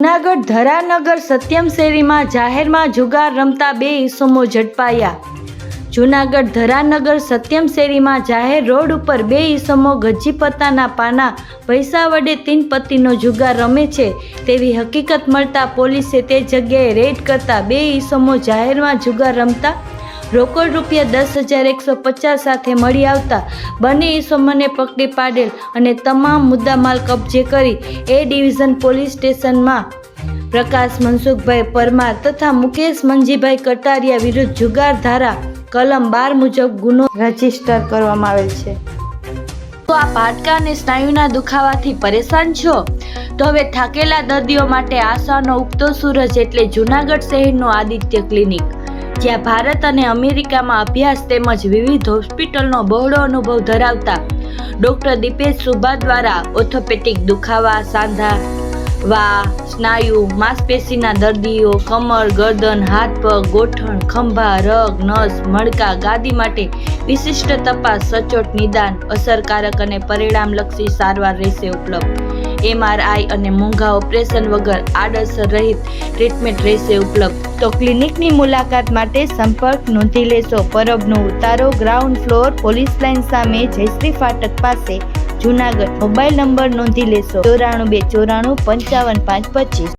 જૂનાગઢ ધરાનગર સત્યમ શેરીમાં જાહેરમાં જુગાર રમતા બે ઈસમો ઝડપાયા। જૂનાગઢ ધરાનગર સત્યમ શેરીમાં જાહેર રોડ ઉપર બે ઈસમો ગજીપત્તાના પાના પૈસા વડે તીન પત્તીનો જુગાર રમે છે તેવી હકીકત મળતા પોલીસે તે જગ્યાએ રેડ કરતા બે ઈસમો જાહેરમાં જુગાર રમતા રોકડ રૂપિયા 10,150 સાથે મળી આવતા બંને ઈસમોને પકડી પાડેલ અને તમામ મુદ્દામાલ કબજે કરી એ ડિવિઝન પોલીસ સ્ટેશનમાં પ્રકાશ મનસુખભાઈ પરમાર તથા મુકેશ મંજીભાઈ કટારિયા વિરુદ્ધ જુગાર ધારા કલમ 12 મુજબ ગુનો રજીસ્ટર કરવામાં આવેલ છે। તો આ હાડકા અને સ્નાયુના દુખાવાથી પરેશાન છો તો હવે થાકેલા દર્દીઓ માટે આશાનો ઉગતો સૂરજ એટલે જૂનાગઢ શહેરનું આદિત્ય ક્લિનિક, જ્યાં ભારત અને અમેરિકામાં અભ્યાસ તેમજ વિવિધ હોસ્પિટલનો બહોળો અનુભવ ધરાવતા ડૉક્ટર દીપેશ સુભા દ્વારા ઓર્થોપેડિક દુખાવા, સાંધા, સ્નાયુ, માંસપેશીના દર્દીઓ, કમર, ગરદન, હાથ પગ, ગોઠણ, ખંભા, રગ, નસ, મણકા, ગાદી માટે વિશિષ્ટ તપાસ, સચોટ નિદાન, અસરકારક અને પરિણામલક્ષી સારવાર રહેશે ઉપલબ્ધ। MRI અને મોંઘા ઓપરેશન વગર આડઅસર રહિત ટ્રીટમેન્ટ રહેશે ઉપલબ્ધ। તો ક્લિનિકની મુલાકાત માટે સંપર્ક નોંધી લેશો। પરબનો ઉતારો ગ્રાઉન્ડ ફ્લોર પોલીસ લાઇન સામે જયશ્રી ફાટક પાસે, જૂનાગઢ। મોબાઈલ નંબર નોંધી લેશો 94 294 55 525।